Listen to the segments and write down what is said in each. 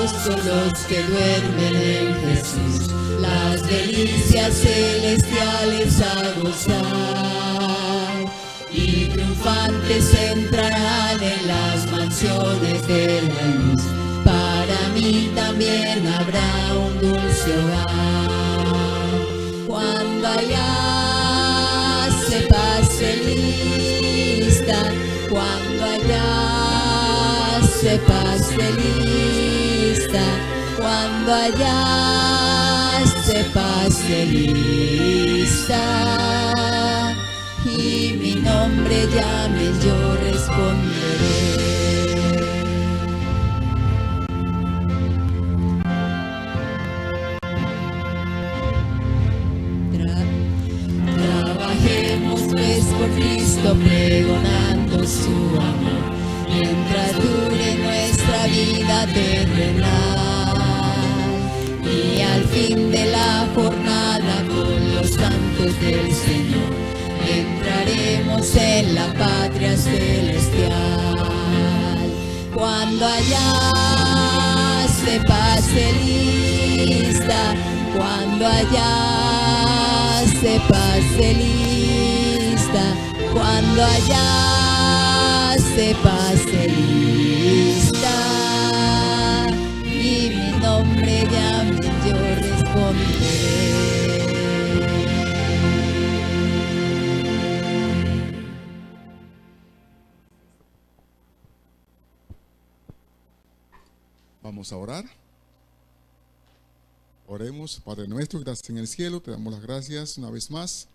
dichosos los que duermen en Jesús, las delicias celestiales a gozar, y triunfantes entrarán en las mansiones de la luz. Para mí también habrá un dulce hogar, cuando allá se pase lista, cuando allá se pase lista, cuando allá se pase lista, y mi nombre llame, yo responderé. Trabajemos pues por Cristo, pregonando su amor, mientras dure nuestra vida terrenal, y al fin de la jornada con los santos del Señor entraremos en la patria celestial. Cuando allá se pase lista, cuando allá se pase lista, cuando allá se pase lista, y mi nombre llame, yo responderé. Vamos a orar. Oremos. Padre nuestro que estás en el cielo, te damos las gracias una vez más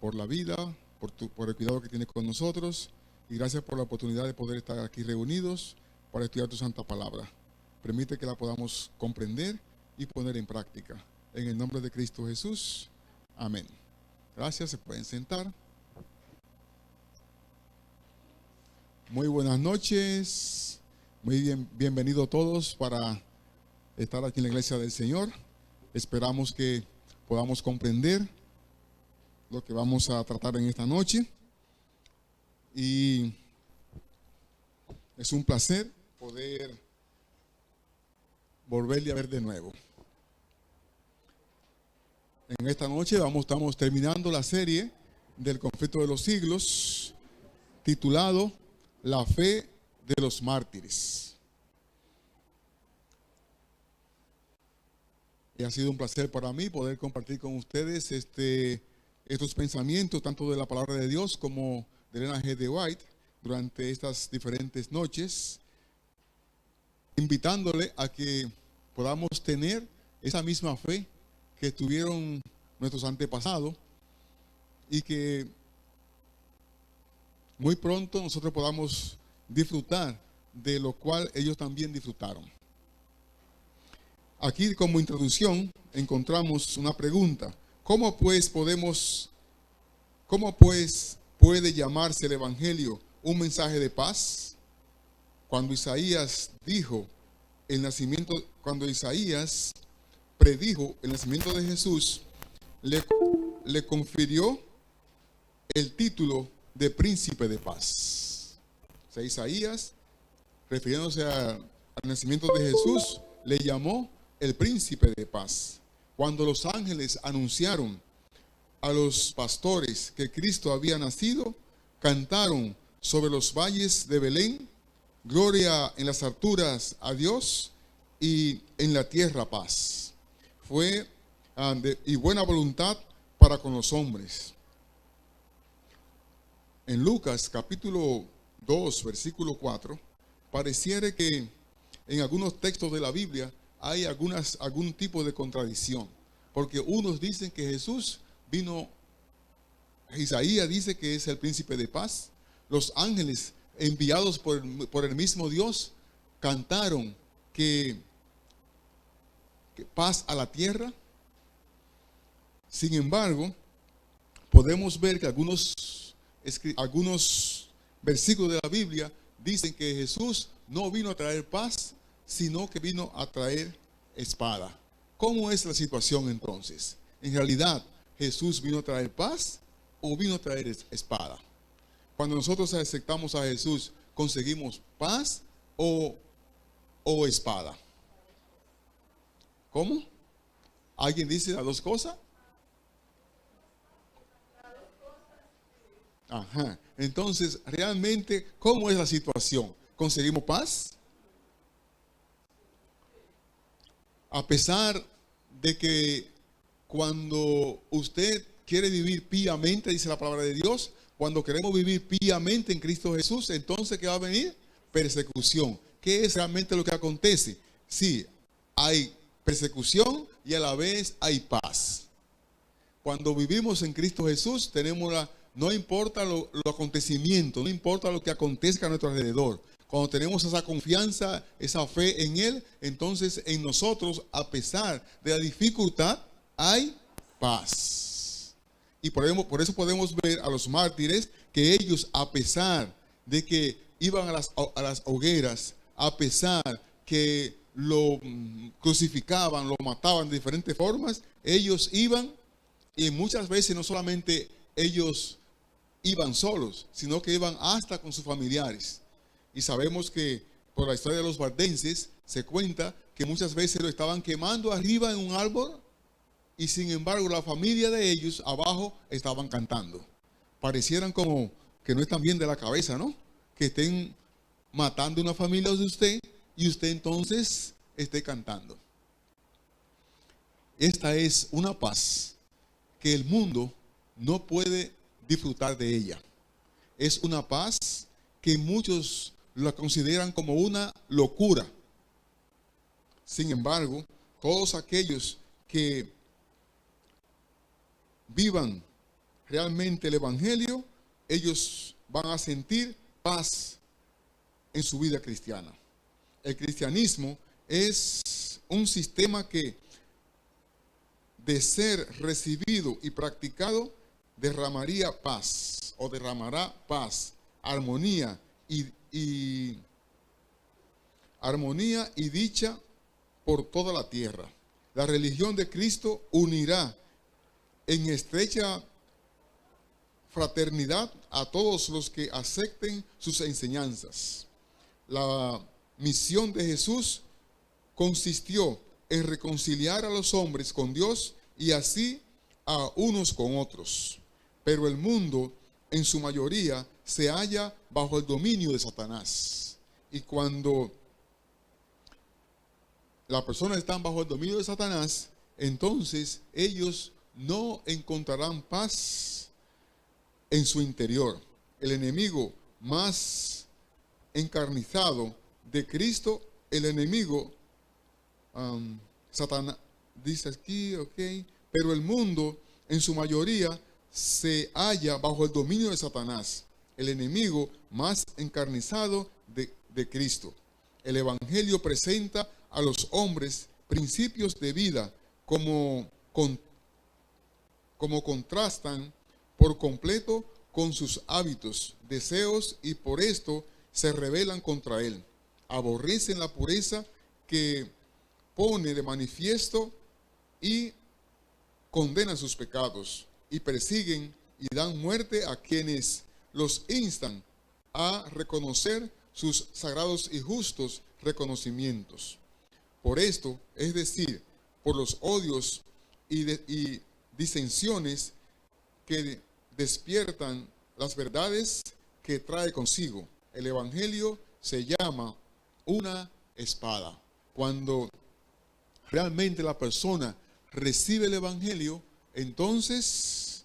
por la vida, por el cuidado que tienes con nosotros, y gracias por la oportunidad de poder estar aquí reunidos para estudiar tu santa palabra. Permite que la podamos comprender y poner en práctica. En el nombre de Cristo Jesús. Amén. Gracias, se pueden sentar. Muy buenas noches. Bienvenidos todos para estar aquí en la iglesia del Señor. Esperamos que podamos comprender lo que vamos a tratar en esta noche. Y es un placer poder volverle a ver de nuevo. En esta noche estamos terminando la serie del conflicto de los siglos, titulado La fe de los mártires. Y ha sido un placer para mí poder compartir con ustedes estos pensamientos, tanto de la palabra de Dios como de Ellen G. de White, durante estas diferentes noches, invitándole a que podamos tener esa misma fe que tuvieron nuestros antepasados, y que muy pronto nosotros podamos disfrutar de lo cual ellos también disfrutaron. Aquí, como introducción, encontramos una pregunta: ¿Cómo pues puede llamarse el Evangelio un mensaje de paz? Cuando Isaías predijo el nacimiento de Jesús, le confirió el título de príncipe de paz. O sea, Isaías, refiriéndose al nacimiento de Jesús, le llamó el príncipe de paz. Cuando los ángeles anunciaron a los pastores que Cristo había nacido, cantaron sobre los valles de Belén: gloria en las alturas a Dios, y en la tierra paz. Fue y buena voluntad para con los hombres. En Lucas capítulo 2, versículo 4, pareciera que en algunos textos de la Biblia hay algún tipo de contradicción, porque unos dicen que Jesús vino, Isaías dice que es el príncipe de paz, los ángeles enviados por el mismo Dios cantaron que paz a la tierra. Sin embargo, podemos ver que algunos versículos de la Biblia dicen que Jesús no vino a traer paz, sino que vino a traer espada. ¿Cómo es la situación entonces? En realidad, ¿Jesús vino a traer paz o vino a traer espada? Cuando nosotros aceptamos a Jesús, ¿conseguimos paz o espada? ¿Cómo? ¿Alguien dice las dos cosas? Ajá. Entonces, realmente, ¿cómo es la situación? ¿Conseguimos paz? A pesar de que cuando usted quiere vivir piamente, dice la palabra de Dios, cuando queremos vivir piamente en Cristo Jesús, entonces ¿qué va a venir? Persecución. ¿Qué es realmente lo que acontece? Sí, hay persecución y a la vez hay paz. Cuando vivimos en Cristo Jesús, no importa los acontecimientos, no importa lo que acontezca a nuestro alrededor. Cuando tenemos esa confianza, esa fe en Él, entonces en nosotros, a pesar de la dificultad, hay paz. Y por eso podemos ver a los mártires que ellos, a pesar de que iban a las hogueras, a pesar que lo crucificaban, lo mataban de diferentes formas, ellos iban, y muchas veces no solamente ellos iban solos, sino que iban hasta con sus familiares. Y sabemos que por la historia de los valdenses se cuenta que muchas veces lo estaban quemando arriba en un árbol y sin embargo la familia de ellos abajo estaban cantando. Parecieran como que no están bien de la cabeza, ¿no? Que estén matando una familia de usted y usted entonces esté cantando. Esta es una paz que el mundo no puede disfrutar de ella. Es una paz que muchos la consideran como una locura. Sin embargo, todos aquellos que vivan realmente el Evangelio, ellos van a sentir paz en su vida cristiana. El cristianismo es un sistema que, de ser recibido y practicado, derramaría paz o derramará paz, armonía y dicha por toda la tierra. La religión de Cristo unirá en estrecha fraternidad a todos los que acepten sus enseñanzas. La misión de Jesús consistió en reconciliar a los hombres con Dios y así a unos con otros. Pero el mundo, en su mayoría, se halla bajo el dominio de Satanás. Y cuando las personas están bajo el dominio de Satanás, entonces ellos no encontrarán paz en su interior. El enemigo más encarnizado de Cristo, el enemigo, Satanás, dice aquí, ok, pero el mundo en su mayoría se halla bajo el dominio de Satanás, el enemigo más encarnizado de Cristo. El Evangelio presenta a los hombres principios de vida como contrastan por completo con sus hábitos, deseos, y por esto se rebelan contra él. Aborrecen la pureza que pone de manifiesto y condenan sus pecados, y persiguen y dan muerte a quienes los instan a reconocer sus sagrados y justos reconocimientos. Por esto, es decir, por los odios y disensiones que despiertan las verdades que trae consigo. El Evangelio se llama una espada. Cuando realmente la persona recibe el Evangelio, entonces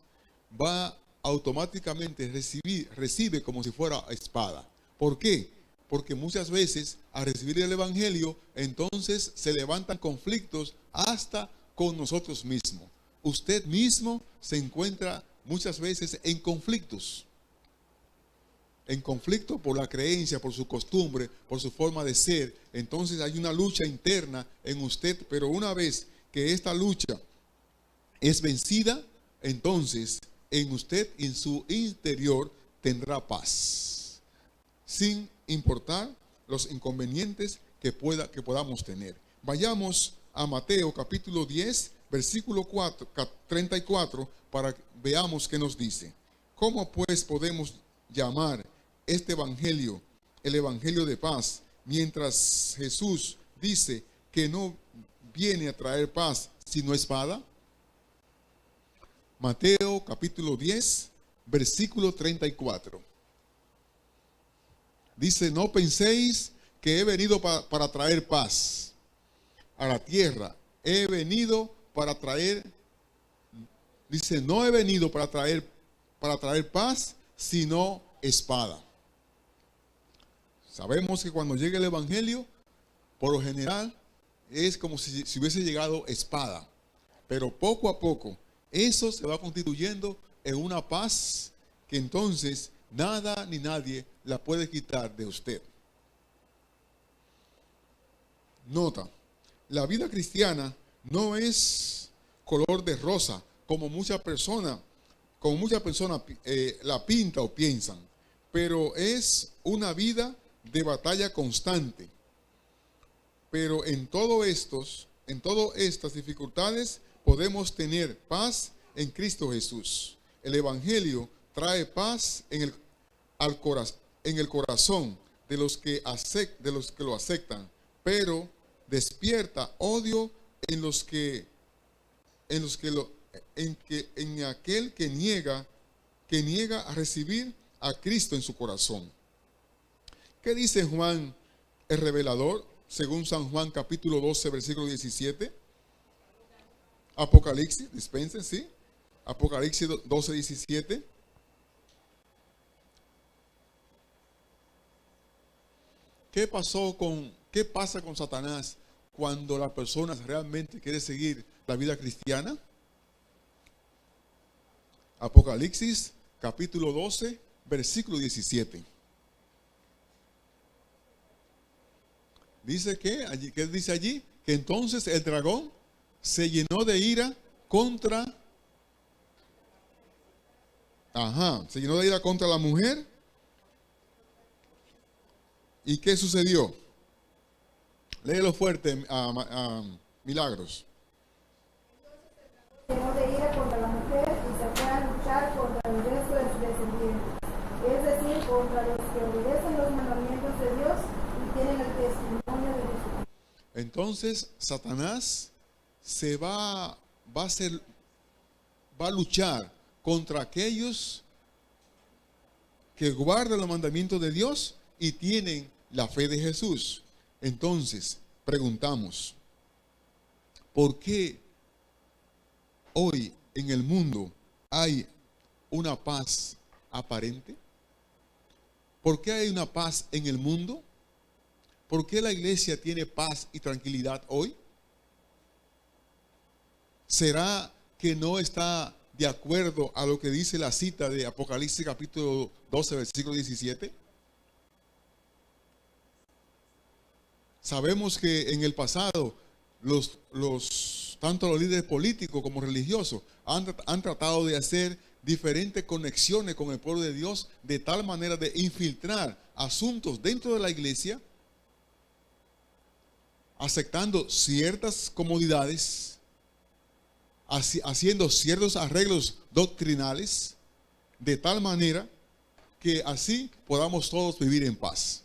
va automáticamente recibe como si fuera espada. ¿Por qué? Porque muchas veces al recibir el Evangelio, entonces se levantan conflictos hasta con nosotros mismos. Usted mismo se encuentra muchas veces en conflictos. En conflicto por la creencia, por su costumbre, por su forma de ser. Entonces hay una lucha interna en usted, pero una vez que esta lucha es vencida, entonces en usted y en su interior tendrá paz, sin importar los inconvenientes que podamos tener. Vayamos a Mateo capítulo 10, versículo 34, para que veamos qué nos dice. ¿Cómo pues podemos llamar este evangelio el evangelio de paz, mientras Jesús dice que no viene a traer paz sino espada? Mateo capítulo 10, versículo 34. Dice, no penséis que he venido para traer paz a la tierra. He venido para traer, dice, no he venido para traer paz, sino espada. Sabemos que cuando llega el evangelio, por lo general, es como si hubiese llegado espada. Pero poco a poco, eso se va constituyendo en una paz que entonces nada ni nadie la puede quitar de usted. Nota, la vida cristiana no es color de rosa como muchas personas la pintan o piensan, pero es una vida de batalla constante. Pero en todas estas dificultades podemos tener paz en Cristo Jesús. El evangelio trae paz en el corazón de los que lo aceptan, pero despierta odio en aquel que niega a recibir a Cristo en su corazón. ¿Qué dice Juan el revelador, según San Juan capítulo 12, versículo 17? Apocalipsis, dispensen, ¿sí? Apocalipsis 12, 17. ¿Qué pasa con Satanás cuando la persona realmente quiere seguir la vida cristiana? Apocalipsis capítulo 12, versículo 17. Dice que, ¿qué dice allí? Que entonces el dragón se llenó de ira contra la mujer. ¿Y qué sucedió? Léelo fuerte, Milagros. Se llenó de ira contra la mujer y se fue a luchar contra el resto de sus descendientes, es decir, contra los que obedecen los mandamientos de Dios y tienen el testimonio de Jesús. Entonces Satanás va a luchar contra aquellos que guardan los mandamientos de Dios y tienen la fe de Jesús. Entonces, preguntamos, ¿por qué hoy en el mundo hay una paz aparente? ¿Por qué hay una paz en el mundo? ¿Por qué la iglesia tiene paz y tranquilidad hoy? ¿Será que no está de acuerdo a lo que dice la cita de Apocalipsis capítulo 12, versículo 17? Sabemos que en el pasado tanto los líderes políticos como religiosos han tratado de hacer diferentes conexiones con el pueblo de Dios de tal manera de infiltrar asuntos dentro de la iglesia, aceptando ciertas comodidades, haciendo ciertos arreglos doctrinales, de tal manera que así podamos todos vivir en paz.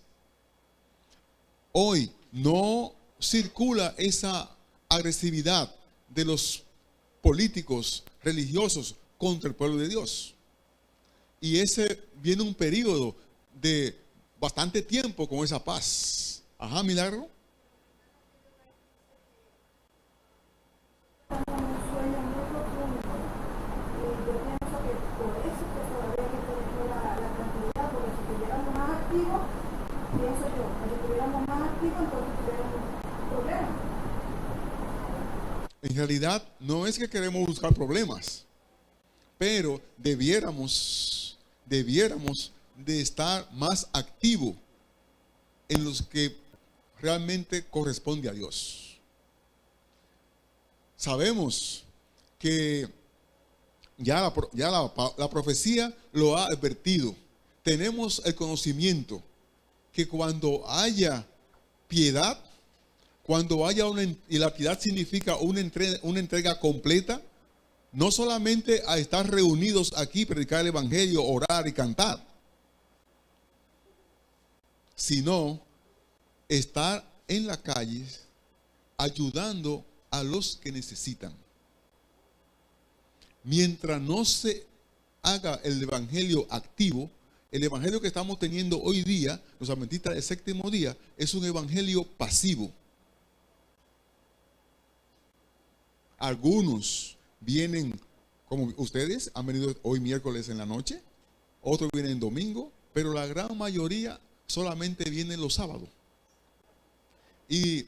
Hoy no circula esa agresividad de los políticos religiosos contra el pueblo de Dios. Y viene un periodo de bastante tiempo con esa paz. Milagro. En realidad no es que queremos buscar problemas, pero debiéramos de estar más activos en los que realmente corresponde a Dios. Sabemos que ya la profecía lo ha advertido. Tenemos el conocimiento que cuando haya piedad, y la piedad significa una entrega completa, no solamente a estar reunidos aquí, predicar el evangelio, orar y cantar, sino estar en la calle ayudando a los que necesitan. Mientras no se haga el evangelio activo, el evangelio que estamos teniendo hoy día, los adventistas del séptimo día, es un evangelio pasivo. Algunos vienen, como ustedes, han venido hoy miércoles en la noche, otros vienen domingo, pero la gran mayoría solamente vienen los sábados. Y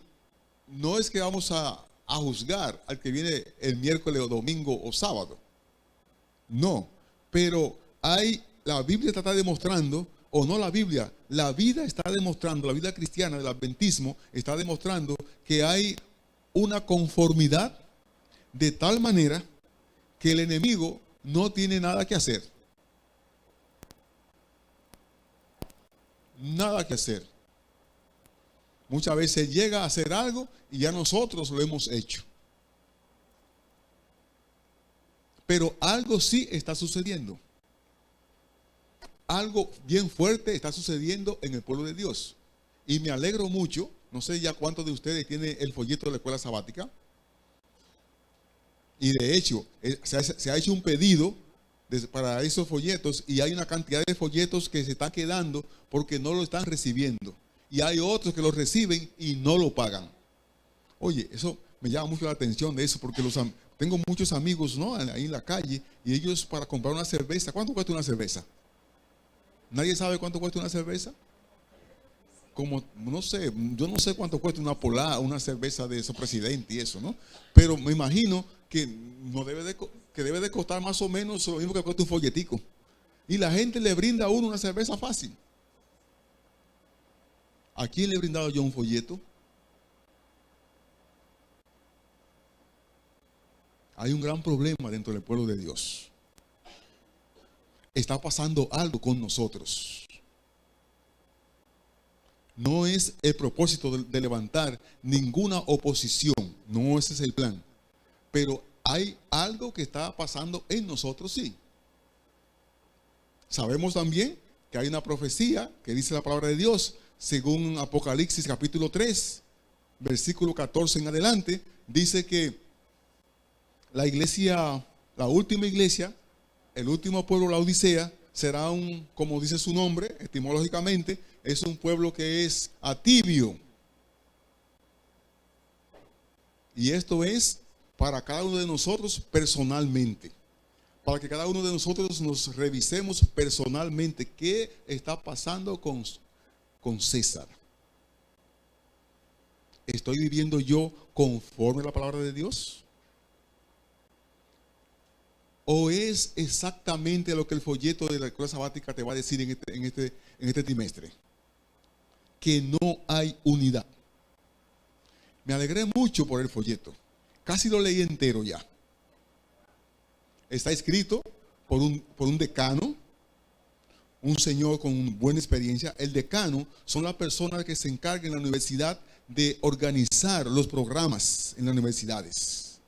no es que vamos a juzgar al que viene el miércoles o domingo o sábado. No, pero la Biblia está demostrando, o no la Biblia, la vida está demostrando, la vida cristiana del adventismo está demostrando que hay una conformidad de tal manera que el enemigo no tiene nada que hacer. Nada que hacer. Muchas veces llega a hacer algo y ya nosotros lo hemos hecho. Pero algo sí está sucediendo. Algo bien fuerte está sucediendo en el pueblo de Dios. Y me alegro mucho. No sé ya cuántos de ustedes tienen el folleto de la escuela sabática. Y de hecho, se ha hecho un pedido para esos folletos. Y hay una cantidad de folletos que se están quedando porque no lo están recibiendo. Y hay otros que lo reciben y no lo pagan. Oye, eso me llama mucho la atención de eso, porque tengo muchos amigos, ¿no?, ahí en la calle, y ellos para comprar una cerveza, ¿cuánto cuesta una cerveza? ¿Nadie sabe cuánto cuesta una cerveza? Como, no sé, yo no sé cuánto cuesta una Polar, una cerveza de su presidente y eso, ¿no? Pero me imagino que debe de costar más o menos lo mismo que cuesta un folletico. Y la gente le brinda a uno una cerveza fácil. ¿A quién le he brindado yo un folleto? Hay un gran problema dentro del pueblo de Dios. Está pasando algo con nosotros. No es el propósito de levantar ninguna oposición. No, ese es el plan. Pero hay algo que está pasando en nosotros, sí. Sabemos también que hay una profecía que dice la palabra de Dios, según Apocalipsis capítulo 3, versículo 14 en adelante, dice que la iglesia, la última iglesia, el último pueblo, la Odisea, será como dice su nombre, etimológicamente, es un pueblo que es atibio. Y esto es para cada uno de nosotros personalmente. Para que cada uno de nosotros nos revisemos personalmente qué está pasando con César. ¿Estoy viviendo yo conforme a la palabra de Dios? ¿O es exactamente lo que el folleto de la escuela sabática te va a decir en este trimestre? Que no hay unidad. Me alegré mucho por el folleto. Casi lo leí entero ya. Está escrito por un decano, un señor con buena experiencia. El decano son las personas que se encargan en la universidad de organizar los programas en las universidades.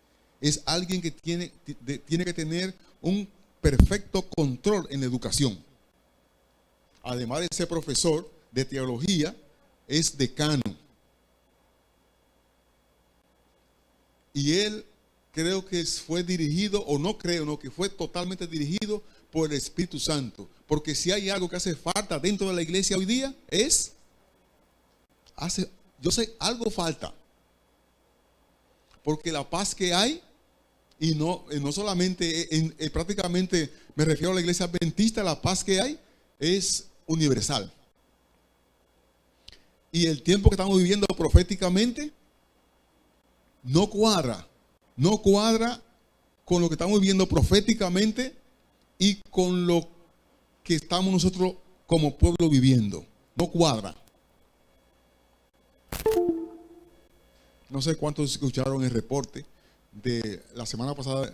Es alguien que tiene que tener un perfecto control en la educación. Además de ser profesor de teología, es decano. Y él creo que fue dirigido, o no creo, no, que fue totalmente dirigido por el Espíritu Santo. Porque si hay algo que hace falta dentro de la iglesia hoy día, yo sé, algo falta. Porque la paz que hay, y no solamente, prácticamente me refiero a la iglesia adventista, la paz que hay es universal. Y el tiempo que estamos viviendo proféticamente no cuadra con lo que estamos viviendo proféticamente y con lo que estamos nosotros como pueblo viviendo. No cuadra. No sé cuántos escucharon el reporte de la semana pasada.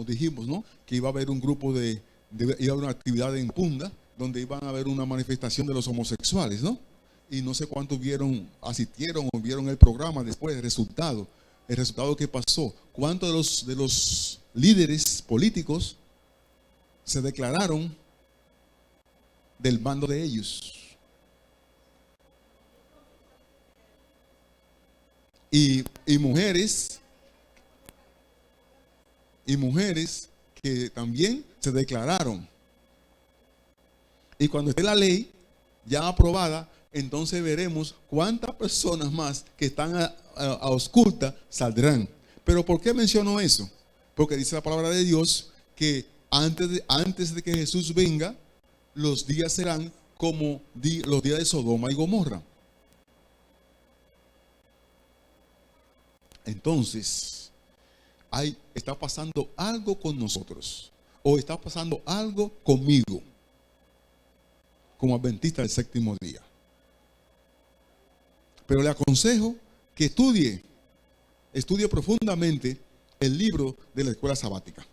Dijimos, ¿no?, que iba a haber un grupo iba a haber una actividad en Punda donde iban a haber una manifestación de los homosexuales, ¿no? Y no sé cuántos asistieron o vieron el programa después, el resultado que pasó. ¿Cuántos de los líderes políticos se declararon del bando de ellos? Y mujeres y mujeres que también se declararon. Y cuando esté la ley ya aprobada, entonces veremos cuántas personas más que están a osculta saldrán. Pero ¿por qué menciono eso? Porque dice la palabra de Dios que antes de que Jesús venga, los días serán como los días de Sodoma y Gomorra. Entonces, está pasando algo con nosotros, o está pasando algo conmigo, como adventista del séptimo día. Pero le aconsejo que estudie profundamente el libro de la escuela sabática.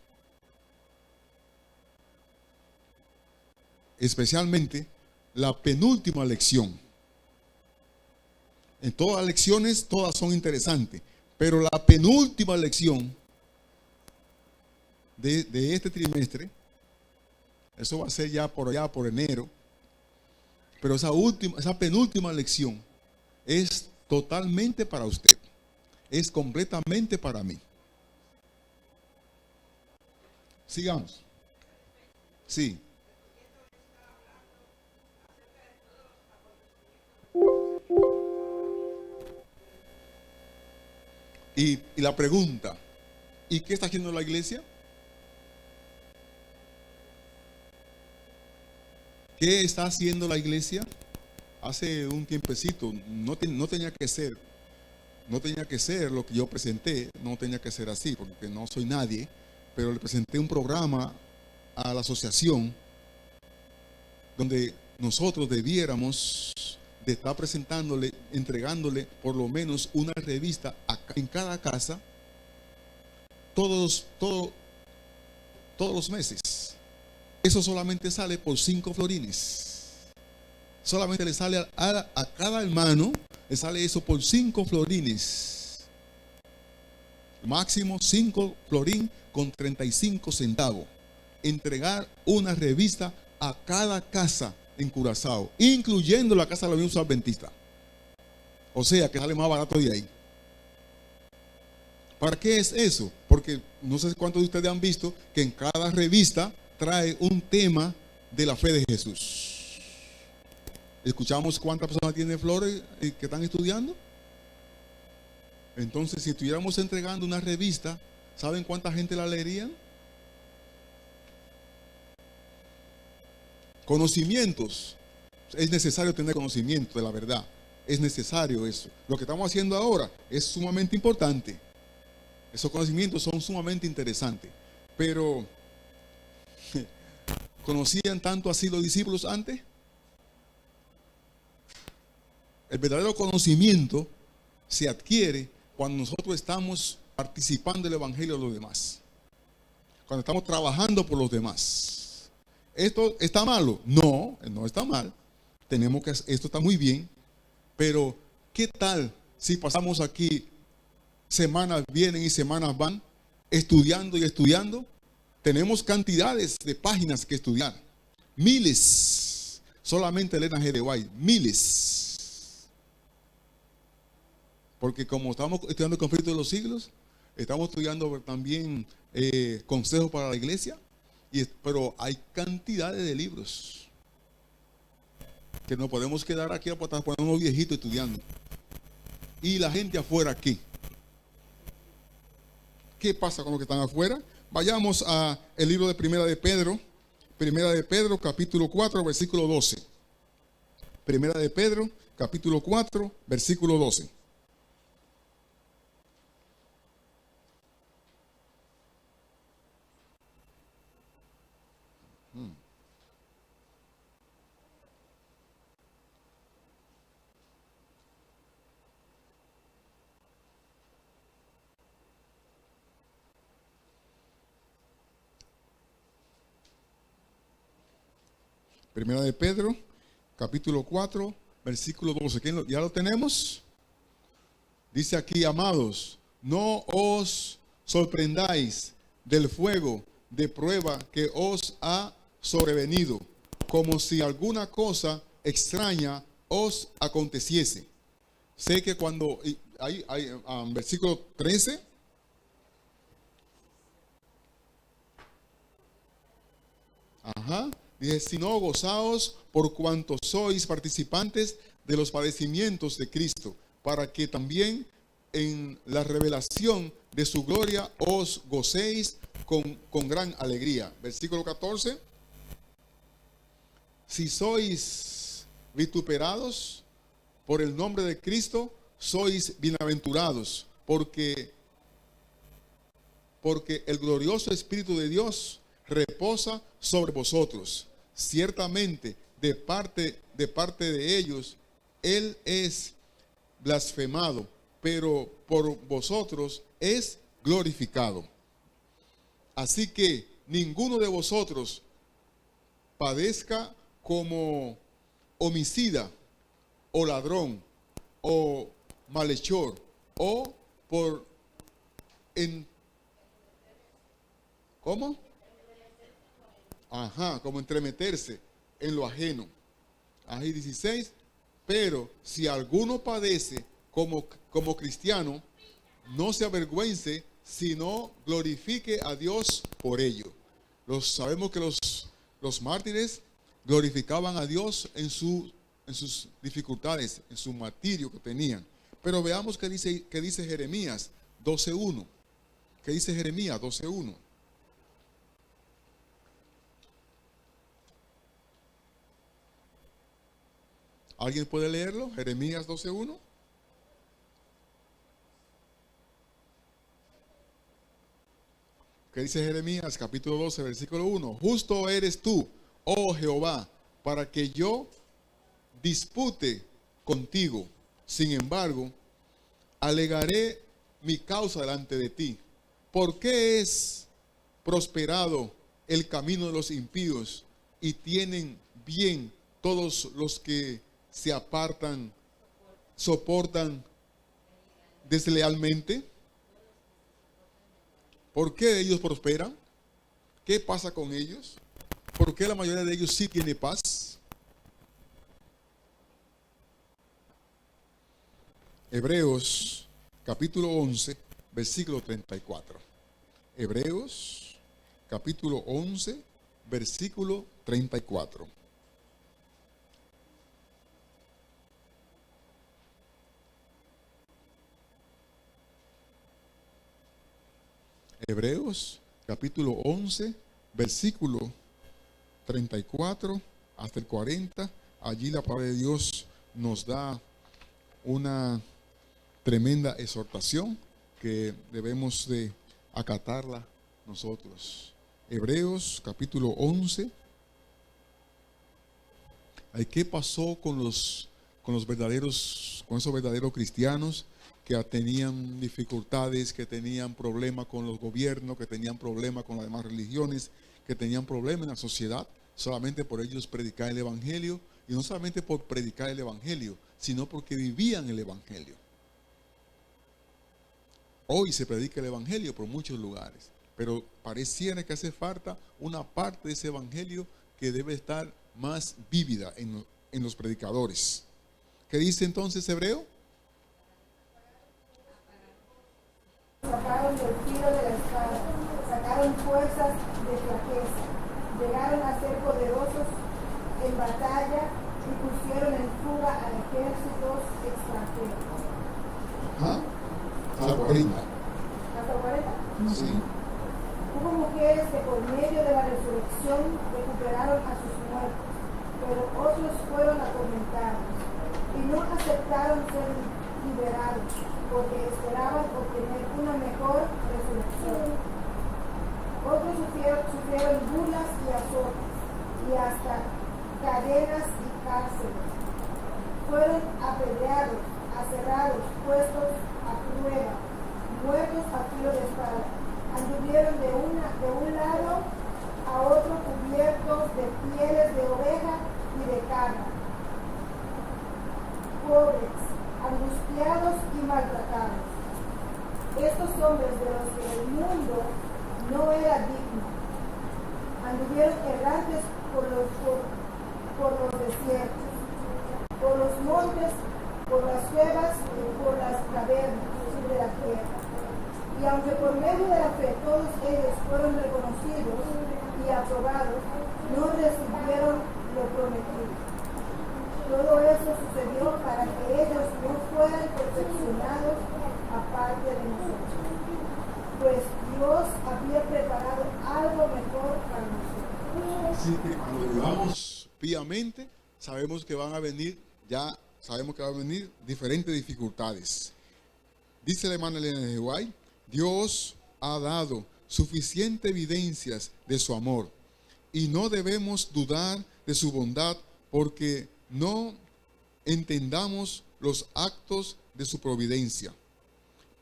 Especialmente la penúltima lección. En todas las lecciones, todas son interesantes, pero la penúltima lección de este trimestre, eso va a ser ya por enero, pero esa penúltima lección es totalmente para usted, es completamente para mí. Sigamos. Sí. Y la pregunta, ¿y qué está haciendo la iglesia? ¿Qué está haciendo la iglesia? Hace un tiempecito, no tenía que ser lo que yo presenté, no tenía que ser así, porque no soy nadie, pero le presenté un programa a la asociación donde nosotros debiéramos de estar entregándole por lo menos una revista en cada casa todos los meses. Eso solamente sale por 5 florines. Solamente le sale a cada hermano, le sale eso por 5 florines. Máximo 5 florín con 35 centavos. Entregar una revista a cada casa en Curazao, incluyendo la casa de los mismos adventistas. O sea que sale más barato de ahí. ¿Para qué es eso? Porque no sé cuántos de ustedes han visto que en cada revista trae un tema de la fe de Jesús. Escuchamos cuántas personas tienen flores que están estudiando. Entonces, si estuviéramos entregando una revista, ¿saben cuánta gente la leerían? Conocimientos. Es necesario tener conocimiento de la verdad. Es necesario eso. Lo que estamos haciendo ahora es sumamente importante. Esos conocimientos son sumamente interesantes. Pero, ¿conocían tanto así los discípulos antes? El verdadero conocimiento se adquiere cuando nosotros estamos participando del evangelio de los demás. Cuando estamos trabajando por los demás. ¿Esto está malo? No, no está mal. Esto está muy bien. Pero, ¿qué tal si pasamos aquí semanas vienen y semanas van estudiando y estudiando? Tenemos cantidades de páginas que estudiar. Miles. Solamente Elena G. de White. Miles. Porque como estamos estudiando el conflicto de los siglos, estamos estudiando también consejos para la iglesia. Pero hay cantidades de libros que no podemos quedar aquí para ponernos viejitos estudiando. Y la gente afuera aquí. ¿Qué pasa con los que están afuera? Vayamos a el libro de Primera de Pedro capítulo 4, versículo 12. Primera de Pedro, capítulo 4, versículo 12. Primera de Pedro, capítulo 4, versículo 12. ¿Ya lo tenemos? Dice aquí, amados, no os sorprendáis del fuego de prueba que os ha sobrevenido, como si alguna cosa extraña os aconteciese. Sé que cuando hay versículo 13, Dice, sino gozaos por cuanto sois participantes de los padecimientos de Cristo, para que también en la revelación de su gloria os gocéis con gran alegría. Versículo 14. Si sois vituperados por el nombre de Cristo, sois bienaventurados, porque el glorioso Espíritu de Dios reposa sobre vosotros. Ciertamente, de parte de ellos, Él es blasfemado, pero por vosotros es glorificado. Así que ninguno de vosotros padezca como homicida, o ladrón, o malhechor, o ¿cómo? Como entremeterse en lo ajeno. Ahí 16. Pero si alguno padece como cristiano, no se avergüence, sino glorifique a Dios por ello. Sabemos que los mártires glorificaban a Dios en sus dificultades, en su martirio que tenían. Pero veamos qué dice Jeremías 12:1. ¿Qué dice Jeremías 12:1? ¿Alguien puede leerlo? Jeremías 12:1. ¿Qué dice Jeremías capítulo 12, versículo 1? Justo eres tú, oh Jehová, para que yo dispute contigo. Sin embargo, alegaré mi causa delante de ti. ¿Por qué es prosperado el camino de los impíos y tienen bien todos los que se apartan, soportan deslealmente? ¿Por qué ellos prosperan? ¿Qué pasa con ellos? ¿Por qué la mayoría de ellos sí tiene paz? Hebreos capítulo 11, versículo 34. Hebreos capítulo 11, versículo 34. Hebreos capítulo 11, versículo 34 hasta el 40. Allí la palabra de Dios nos da una tremenda exhortación que debemos de acatarla nosotros. Hebreos capítulo 11. ¿Qué pasó con esos verdaderos cristianos que tenían dificultades, que tenían problemas con los gobiernos, que tenían problemas con las demás religiones, que tenían problemas en la sociedad, solamente por ellos predicar el Evangelio? Y no solamente por predicar el Evangelio, sino porque vivían el Evangelio. Hoy se predica el Evangelio por muchos lugares, pero pareciera que hace falta una parte de ese Evangelio que debe estar más vívida en los predicadores. ¿Qué dice entonces Hebreo? Sacaron del filo de la espada, sacaron fuerzas de flaqueza, llegaron a ser poderosos en batalla y pusieron en fuga a ejércitos extranjeros. Hasta 40. ¿Hasta 40? Sí. Hubo mujeres que por medio de la resurrección recuperaron a sus muertos, pero otros fueron atormentados y no aceptaron ser liberados, porque esperaban obtener una mejor resurrección. Otros sufrieron burlas y azotes, y hasta cadenas y cárceles. Fueron apedreados, aserrados, puestos a prueba, muertos a filo de espada. Anduvieron de un lado a otro cubiertos de pieles de oveja y de cabra. Pobres, angustiados y maltratados. Estos hombres de los que el mundo no era digno, anduvieron errantes por los desiertos, por los montes, por las cuevas y por las cavernas de la tierra. Y aunque por medio de la fe todos ellos fueron reconocidos y aprobados, no recibieron lo prometido. Todo eso sucedió para que ellos no fueran perfeccionados aparte de nosotros, pues Dios había preparado algo mejor para nosotros. Así que cuando vivamos píamente, sabemos que van a venir diferentes dificultades. Dice la hermana Elena de White, Dios ha dado suficientes evidencias de su amor y no debemos dudar de su bondad porque no entendamos los actos de su providencia,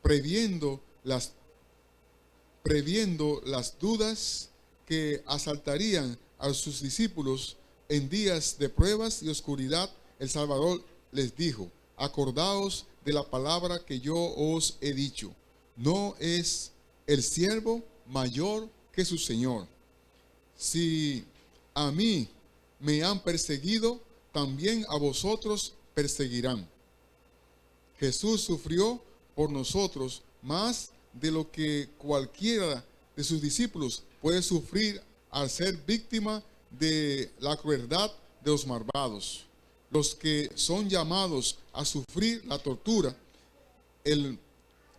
previendo las dudas que asaltarían a sus discípulos en días de pruebas y oscuridad. El Salvador les dijo, acordaos de la palabra que yo os he dicho, no es el siervo mayor que su Señor. Si a mí me han perseguido, también a vosotros perseguirán. Jesús sufrió por nosotros más de lo que cualquiera de sus discípulos puede sufrir al ser víctima de la crueldad de los malvados. Los que son llamados a sufrir la tortura, el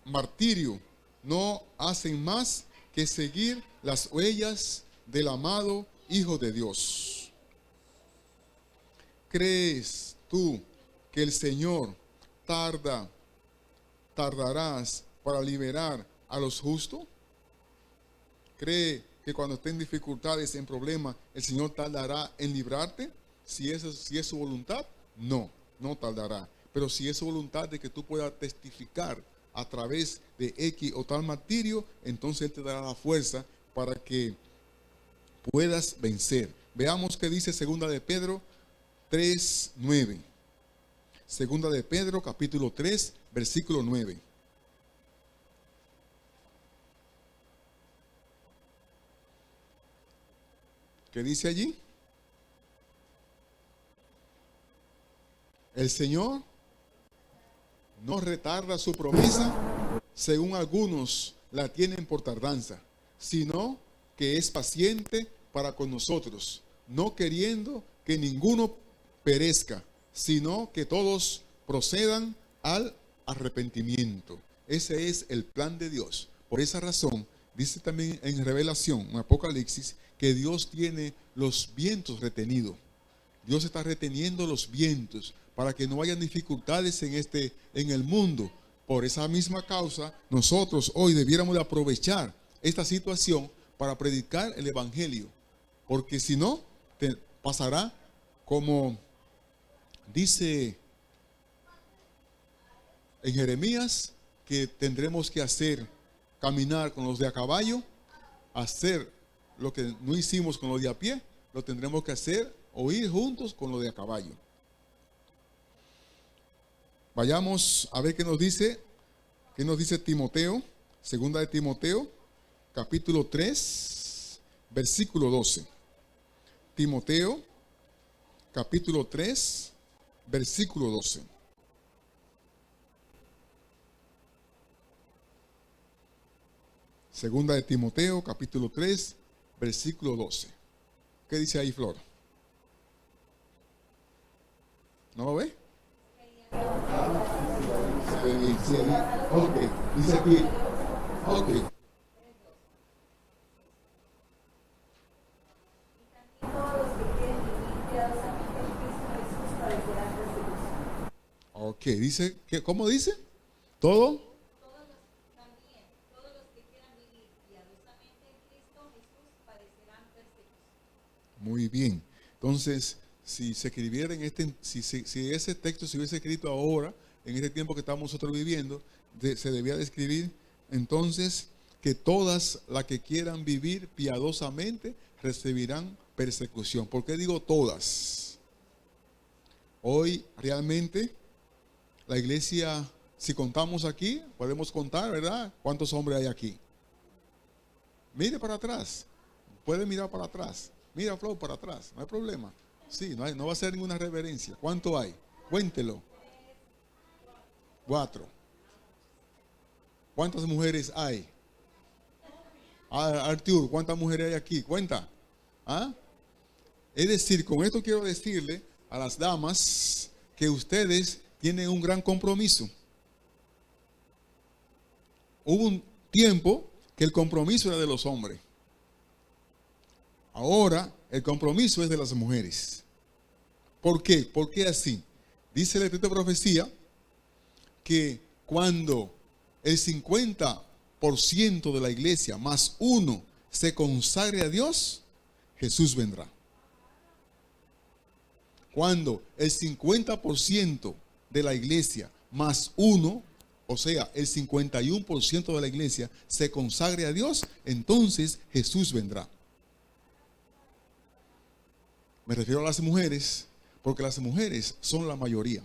martirio, no hacen más que seguir las huellas del amado Hijo de Dios. ¿Crees tú que el Señor tardarás para liberar a los justos? ¿Cree que cuando estén en dificultades, en problemas, el Señor tardará en librarte? Si es su voluntad, no tardará. Pero si es su voluntad de que tú puedas testificar a través de X o tal martirio, entonces Él te dará la fuerza para que puedas vencer. Veamos qué dice 2 de Pedro 3:9. 2 de Pedro capítulo 3, versículo 9. ¿Qué dice allí? El Señor no retarda su promesa, según algunos la tienen por tardanza, sino que es paciente para con nosotros, no queriendo que ninguno perezca, sino que todos procedan al arrepentimiento. Ese es el plan de Dios. Por esa razón, dice también en Revelación, en Apocalipsis, que Dios tiene los vientos retenidos. Dios está reteniendo los vientos para que no haya dificultades en el mundo. Por esa misma causa, nosotros hoy debiéramos de aprovechar esta situación para predicar el Evangelio. Porque si no, te pasará como dice en Jeremías, que tendremos que caminar con los de a caballo, hacer lo que no hicimos con los de a pie, lo tendremos que hacer o ir juntos con los de a caballo. Vayamos a ver qué nos dice Timoteo, 2 de Timoteo, capítulo 3, versículo 12. Timoteo, capítulo 3, versículo 12. Segunda de Timoteo, capítulo 3, versículo 12. ¿Qué dice ahí, Flor? ¿No lo ve? Sí. Ok, dice aquí. Ok. Ok, dice, ¿cómo dice? ¿Todo? Todos los que quieran vivir piadosamente en Cristo Jesús padecerán persecución. Muy bien. Entonces, si se escribiera si ese texto se hubiese escrito ahora, en este tiempo que estamos nosotros viviendo, se debía de escribir entonces que todas las que quieran vivir piadosamente recibirán persecución. ¿Por qué digo todas? Hoy realmente la iglesia, si contamos aquí, podemos contar, ¿verdad? ¿Cuántos hombres hay aquí? Mire para atrás. Puede mirar para atrás. Mira, Flo, para atrás. No hay problema. Sí, no va a ser ninguna reverencia. ¿Cuánto hay? Cuéntelo. 4. ¿Cuántas mujeres hay? Artur, ¿cuántas mujeres hay aquí? Cuenta. ¿Ah? Es decir, con esto quiero decirle a las damas que ustedes tienen un gran compromiso. Hubo un tiempo que el compromiso era de los hombres. Ahora el compromiso es de las mujeres. ¿Por qué? ¿Por qué así? Dice el texto de profecía que cuando el 50% de la iglesia más uno se consagre a Dios, Jesús vendrá. Cuando el 50% de la iglesia más uno, o sea, el 51% de la iglesia se consagre a Dios, entonces Jesús vendrá. Me refiero a las mujeres, porque las mujeres son la mayoría.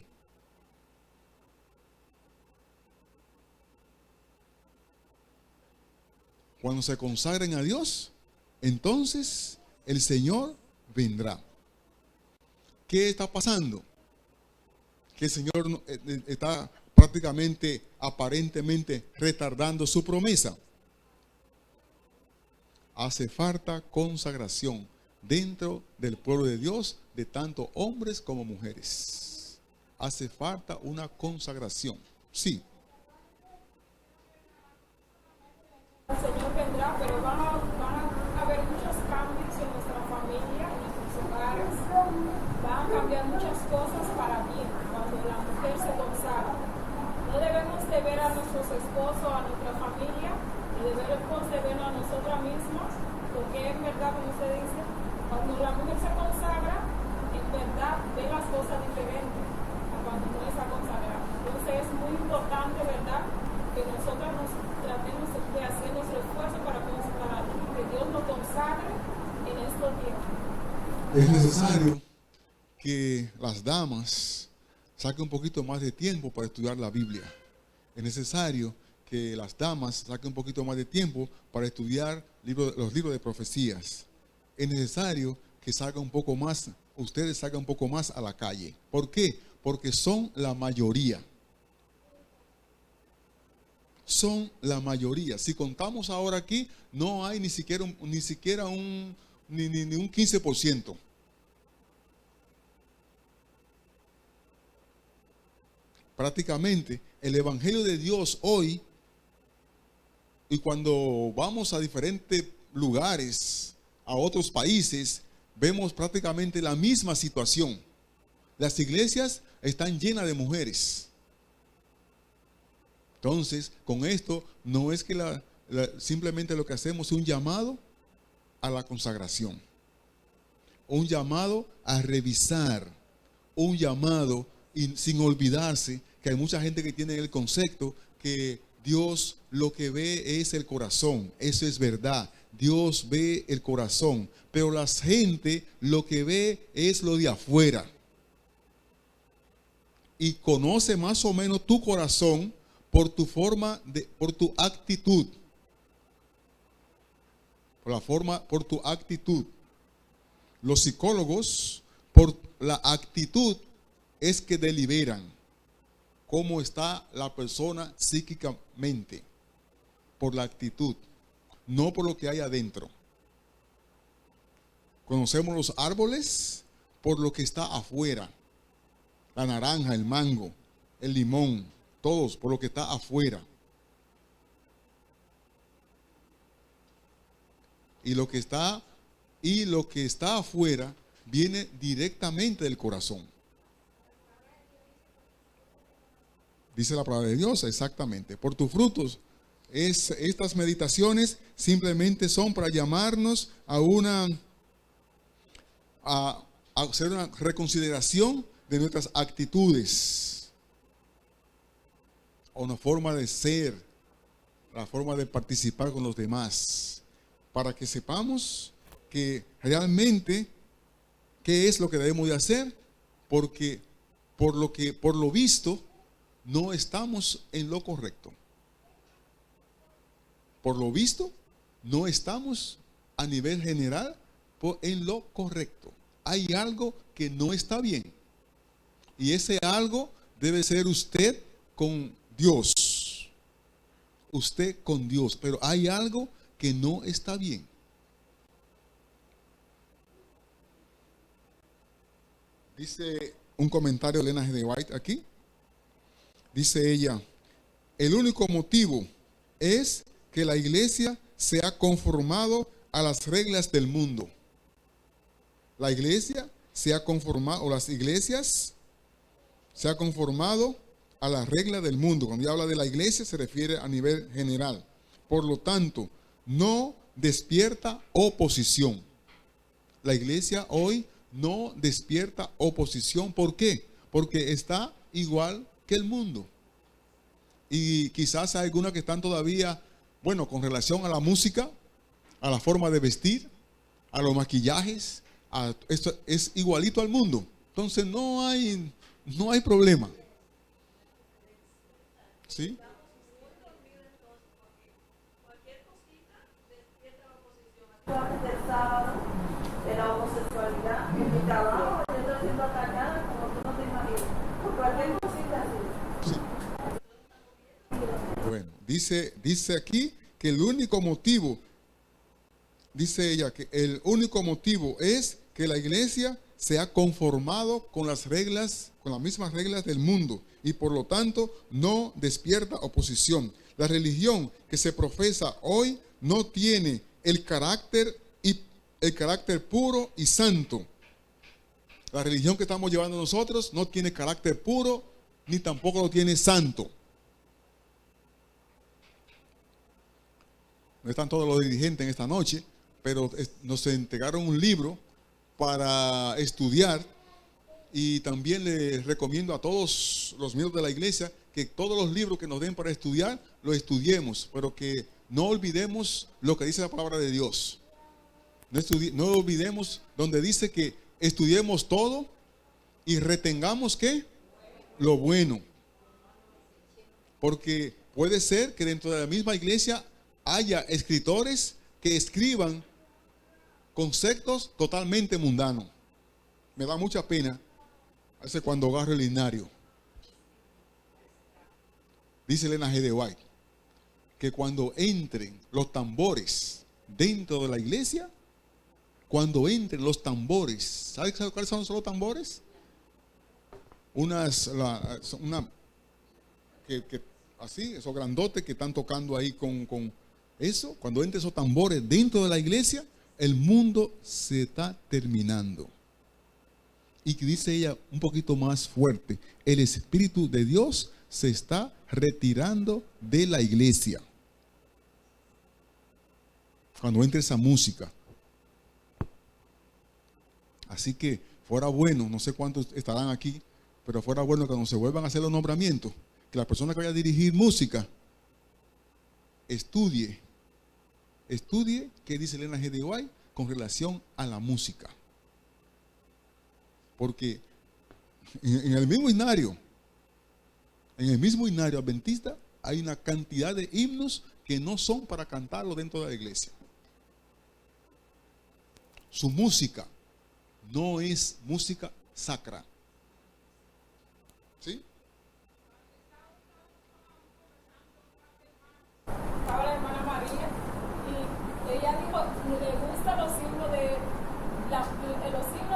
Cuando se consagren a Dios, entonces el Señor vendrá. ¿Qué está pasando? Que el Señor está prácticamente, aparentemente, retardando su promesa. Hace falta consagración dentro del pueblo de Dios, de tanto hombres como mujeres. Hace falta una consagración. Sí. El Señor vendrá, pero van a haber muchos cambios en nuestra familia, en nuestros hogares. Van a cambiar muchas cosas para bien cuando la mujer se consagra. No debemos de ver a nuestros esposos, a nuestra familia, y debemos de vernos a nosotras mismas, porque es verdad, como usted dice, cuando la mujer se consagra, en verdad ve las cosas diferentes a cuando no está consagrada. Entonces es muy importante, ¿verdad?, que nosotras nos tratemos de hacer nuestro esfuerzo para consagrarnos, que Dios nos consagre en estos tiempos. Es necesario que las damas saquen un poquito más de tiempo para estudiar la Biblia. Es necesario que las damas saquen un poquito más de tiempo para estudiar los libros de profecías. Es necesario que salgan un poco más, ustedes salgan un poco más a la calle. ¿Por qué? Porque son la mayoría. Son la mayoría. Si contamos ahora aquí, no hay ni siquiera un 15%. Prácticamente el evangelio de Dios hoy, y cuando vamos a diferentes lugares, a otros países, vemos prácticamente la misma situación. Las iglesias están llenas de mujeres. Entonces, con esto, no es que simplemente lo que hacemos es un llamado a la consagración, un llamado a revisar, un llamado, y sin olvidarse que hay mucha gente que tiene el concepto que Dios lo que ve es el corazón. Eso es verdad. Dios ve el corazón, pero la gente lo que ve es lo de afuera. Y conoce más o menos tu corazón por tu por tu actitud. Por tu actitud. Los psicólogos, por la actitud, es que deliberan cómo está la persona psíquicamente. Por la actitud, no por lo que hay adentro. Conocemos los árboles por lo que está afuera. La naranja, el mango, el limón, todos por lo que está afuera. Y lo que está afuera viene directamente del corazón. Dice la palabra de Dios, exactamente. Por tus frutos. Estas meditaciones simplemente son para llamarnos a hacer una reconsideración de nuestras actitudes, a una forma de ser, la forma de participar con los demás, para que sepamos que realmente qué es lo que debemos de hacer, porque por lo visto no estamos en lo correcto. Por lo visto, no estamos a nivel general en lo correcto. Hay algo que no está bien. Y ese algo debe ser usted con Dios. Usted con Dios. Pero hay algo que no está bien. Dice un comentario de Elena G. de White aquí. Dice ella, el único motivo es que la iglesia se ha conformado a las reglas del mundo. La iglesia se ha conformado, o las iglesias se ha conformado a las reglas del mundo. Cuando ella habla de la iglesia se refiere a nivel general. Por lo tanto, no despierta oposición. La iglesia hoy no despierta oposición. ¿Por qué? Porque está igual que el mundo. Y quizás hay algunas que están todavía, bueno, con relación a la música, a la forma de vestir, a los maquillajes, esto es igualito al mundo. Entonces no hay problema. ¿Sí? Del sábado, de la homosexualidad, en mi trabajo, yo estoy siendo atacada como tú no te imaginas, por cualquier cosita así. Sí. Bueno, dice aquí que el único motivo, dice ella, que el único motivo es que la iglesia se ha conformado con las reglas, con las mismas reglas del mundo y por lo tanto no despierta oposición. La religión que se profesa hoy no tiene el carácter puro y santo. La religión que estamos llevando nosotros no tiene carácter puro ni tampoco lo tiene santo. No están todos los dirigentes en esta noche, pero nos entregaron un libro para estudiar y también les recomiendo a todos los miembros de la iglesia que todos los libros que nos den para estudiar, los estudiemos, pero que no olvidemos lo que dice la palabra de Dios. No olvidemos donde dice que estudiemos todo y retengamos ¿qué? Lo bueno. Porque puede ser que dentro de la misma iglesia haya escritores que escriban conceptos totalmente mundanos. Me da mucha pena a veces cuando agarro el himnario. Dice Elena G. de White que cuando entren los tambores dentro de la iglesia, cuando entren los tambores, ¿sabes cuáles son los tambores? Así, esos grandotes que están tocando ahí con eso. Cuando entren esos tambores dentro de la iglesia, el mundo se está terminando. Y que dice ella un poquito más fuerte, el Espíritu de Dios se está retirando de la iglesia. Cuando entre esa música. Así que fuera bueno, no sé cuántos estarán aquí, pero fuera bueno que cuando se vuelvan a hacer los nombramientos, que la persona que vaya a dirigir música, estudie qué dice Elena G. de White con relación a la música. Porque en el mismo himnario adventista hay una cantidad de himnos que no son para cantarlo dentro de la iglesia. Su música no es música sacra. ¿Sí? Estaba la hermana María y ella dijo le gustan los himnos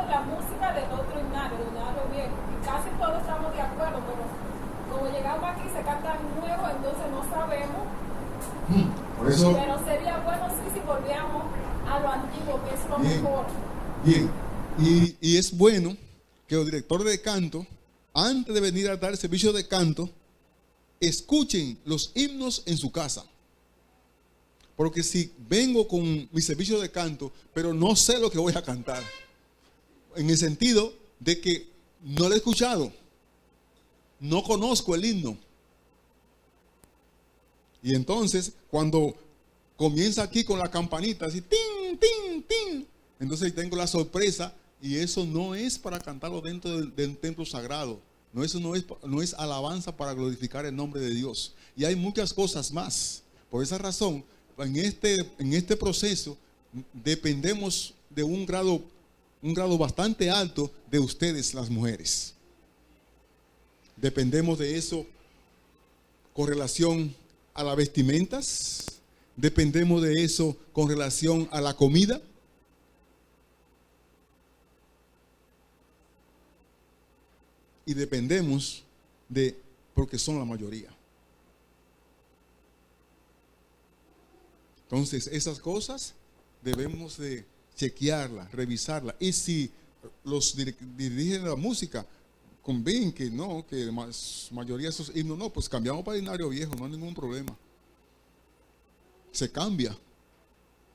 la música del otro himnario bien. Y casi todos estamos de acuerdo, pero como llegamos aquí se cantan nuevos, entonces no sabemos. Por eso, pero sería bueno si volvíamos a lo antiguo, que es lo mejor. Bien. Y es bueno que los directores de canto, antes de venir a dar el servicio de canto, escuchen los himnos en su casa. Porque si vengo con mi servicio de canto, pero no sé lo que voy a cantar, en el sentido de que no lo he escuchado, no conozco el himno. Y entonces, cuando comienza aquí con la campanita, así, tin, tin, tin, entonces tengo la sorpresa. Y eso no es para cantarlo dentro del templo sagrado. Eso no es alabanza para glorificar el nombre de Dios. Y hay muchas cosas más. Por esa razón, en este proceso, dependemos de un grado bastante alto de ustedes, las mujeres. Dependemos de eso con relación a las vestimentas. Dependemos de eso con relación a la comida. y dependemos de, porque son la mayoría. Entonces, esas cosas debemos de chequearlas, revisarlas. Y si los dirigen la música convienen que no, que la mayoría de esos himnos no, pues cambiamos para el himnario viejo, no hay ningún problema. Se cambia.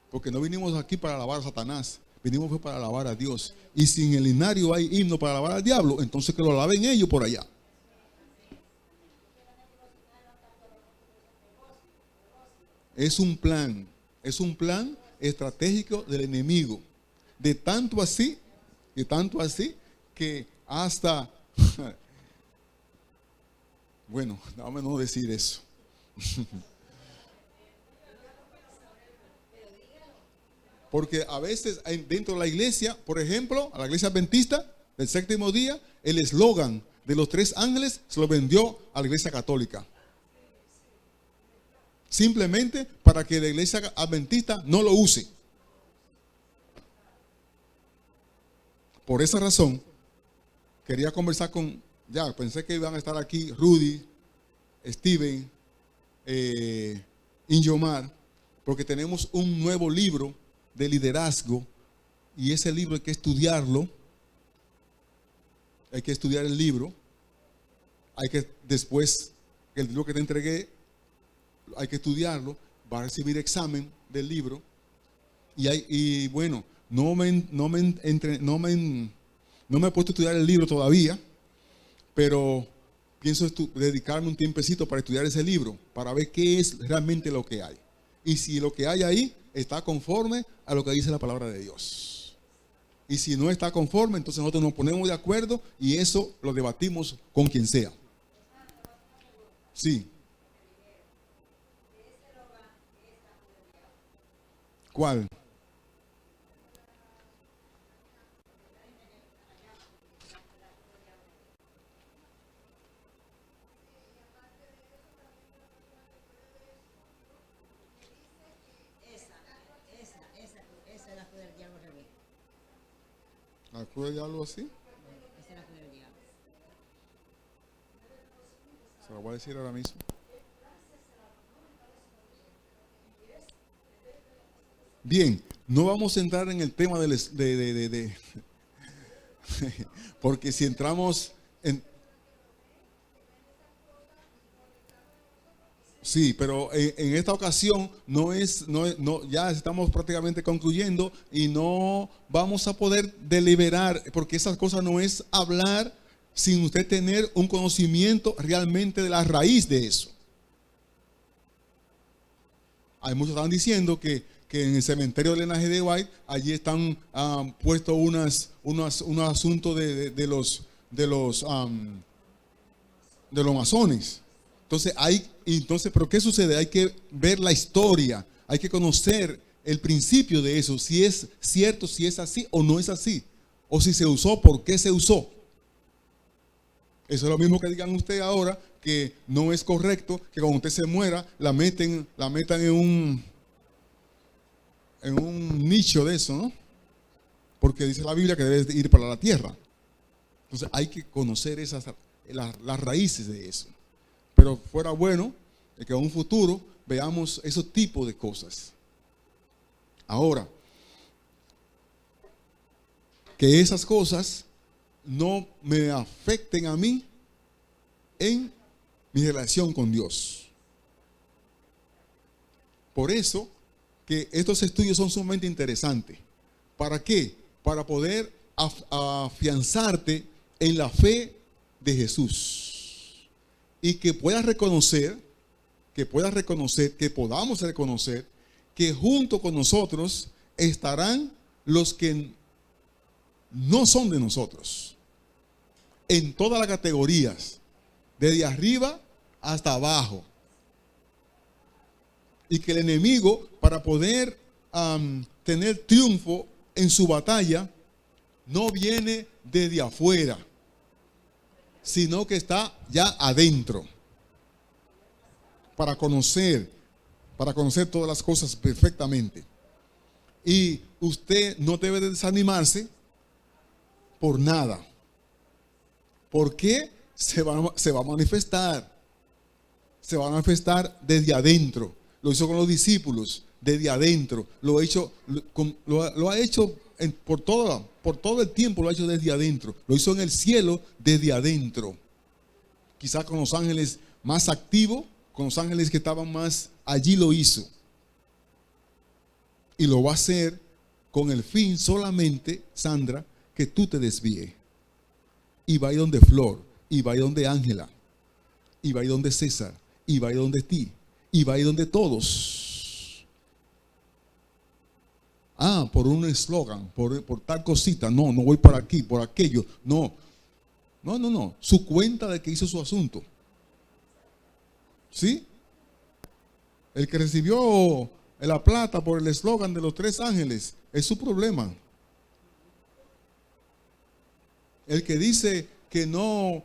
Porque no vinimos aquí para alabar a Satanás, vinimos para alabar a Dios. Y si en el himnario hay himno para alabar al diablo, entonces que lo alaben ellos por allá. Es un plan estratégico del enemigo. De tanto así que hasta, bueno, dame no decir eso. Porque a veces dentro de la iglesia, por ejemplo, a la iglesia adventista del séptimo día, el eslogan de los 3 ángeles se lo vendió a la iglesia católica. Simplemente para que la iglesia adventista no lo use. Por esa razón, quería conversar pensé que iban a estar aquí Rudy, Steven, Injomar, porque tenemos un nuevo libro de liderazgo y ese libro hay que estudiarlo. Hay que estudiar el libro. Hay que después, el libro que te entregué, hay que estudiarlo. Va a recibir examen del libro. Y bueno, no me he puesto a estudiar el libro todavía, pero pienso dedicarme un tiempecito para estudiar ese libro, para ver qué es realmente lo que hay. Y si lo que hay ahí está conforme a lo que dice la palabra de Dios. Y si no está conforme, entonces nosotros nos ponemos de acuerdo y eso lo debatimos con quien sea. Sí. ¿Cuál? Esa es la cruz del diablo revés. ¿La cruz del diablo así? Esa es la cruz del diablo. Se lo voy a decir ahora mismo. Bien, no vamos a entrar en el tema porque si entramos en... Sí, pero en esta ocasión ya estamos prácticamente concluyendo y no vamos a poder deliberar, porque esas cosas no es hablar sin usted tener un conocimiento realmente de la raíz de eso. Hay muchos que están diciendo que en el cementerio del linaje de White, allí están puestos unos asuntos de los masones. Entonces, ¿pero qué sucede? Hay que ver la historia, hay que conocer el principio de eso, si es cierto, si es así o no es así, o si se usó, por qué se usó. Eso es lo mismo que digan usted ahora, que no es correcto que cuando usted se muera, la metan en un nicho de eso, ¿no? Porque dice la Biblia que debe ir para la tierra. Entonces hay que conocer las raíces de eso. Pero fuera bueno que en un futuro veamos esos tipos de cosas. Ahora, que esas cosas no me afecten a mí en mi relación con Dios. Por eso que estos estudios son sumamente interesantes. ¿Para qué? Para poder afianzarte en la fe de Jesús. Y que puedas reconocer, que podamos reconocer que junto con nosotros estarán los que no son de nosotros. En todas las categorías, desde arriba hasta abajo. Y que el enemigo, para poder tener triunfo en su batalla, no viene desde afuera, sino que está ya adentro. Para conocer todas las cosas perfectamente. Y usted no debe de desanimarse por nada. ¿Por qué? Se va a manifestar. Se va a manifestar desde adentro. Lo hizo con los discípulos, desde adentro. Lo ha hecho por todo el tiempo, lo ha hecho desde adentro. Lo hizo en el cielo desde adentro. Quizás con los ángeles más activos, con los ángeles que estaban más allí lo hizo. Y lo va a hacer con el fin solamente, Sandra, que tú te desvíes. Y va a ir donde Flor, y va a ir donde Ángela, y va a ir donde César, y va a ir donde ti, y va a ir donde todos. Por un eslogan, por tal cosita. No voy por aquí, por aquello. No. Su cuenta de que hizo su asunto. ¿Sí? El que recibió la plata por el eslogan de los 3 ángeles es su problema. El que dice que no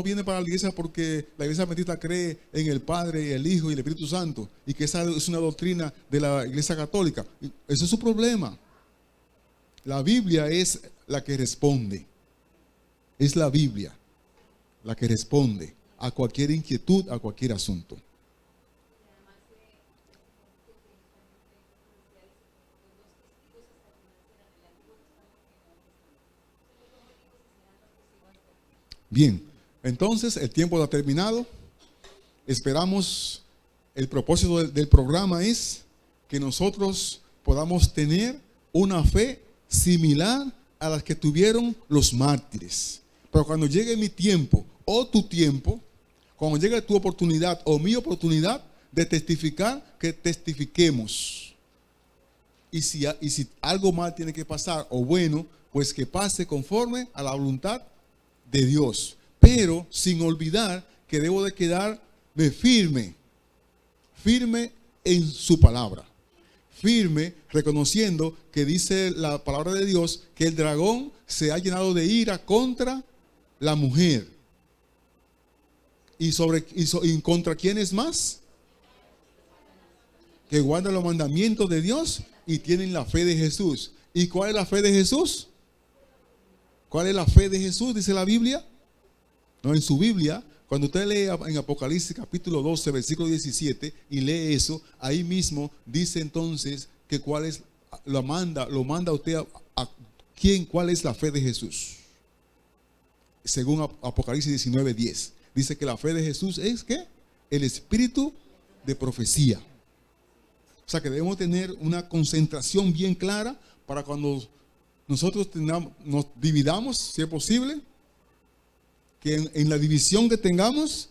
viene para la iglesia porque la iglesia adventista cree en el Padre, el Hijo y el Espíritu Santo, y que esa es una doctrina de la iglesia católica. Eso es su problema. La Biblia es la que responde. Es la Biblia la que responde a cualquier inquietud, a cualquier asunto. Bien, entonces el tiempo ha terminado. Esperamos, el propósito del programa es que nosotros podamos tener una fe similar a las que tuvieron los mártires. Pero cuando llegue mi tiempo o tu tiempo, cuando llegue tu oportunidad o mi oportunidad de testificar, que testifiquemos. Y si algo mal tiene que pasar o bueno, pues que pase conforme a la voluntad de Dios, pero sin olvidar que debo de quedarme firme en su palabra, firme reconociendo que dice la palabra de Dios que el dragón se ha llenado de ira contra la mujer. ¿Y contra quiénes más? Que guardan los mandamientos de Dios y tienen la fe de Jesús. ¿Y cuál es la fe de Jesús? ¿Cuál es la fe de Jesús? Dice la Biblia. No, en su Biblia, cuando usted lee en Apocalipsis capítulo 12, versículo 17, y lee eso, ahí mismo dice entonces que cuál es, lo manda usted a quién, cuál es la fe de Jesús. Según Apocalipsis 19, 10. Dice que la fe de Jesús es ¿qué? El espíritu de profecía. O sea que debemos tener una concentración bien clara para cuando nosotros nos dividamos, si es posible, que en la división que tengamos,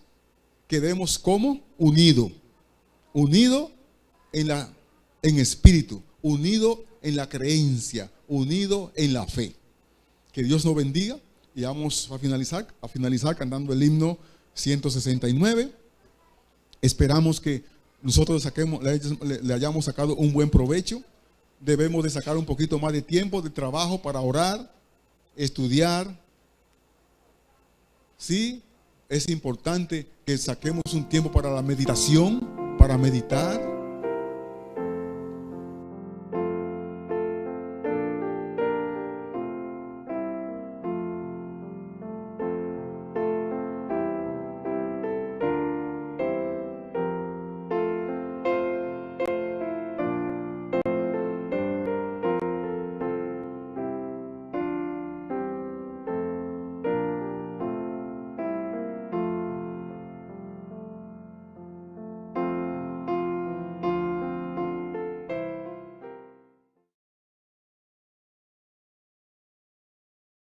quedemos como unido en espíritu, unido en la creencia, unido en la fe. Que Dios nos bendiga y vamos a finalizar cantando el himno 169. Esperamos que nosotros le hayamos sacado un buen provecho. Debemos de sacar un poquito más de tiempo de trabajo para orar, estudiar. Sí, es importante que saquemos un tiempo para la meditación, para meditar.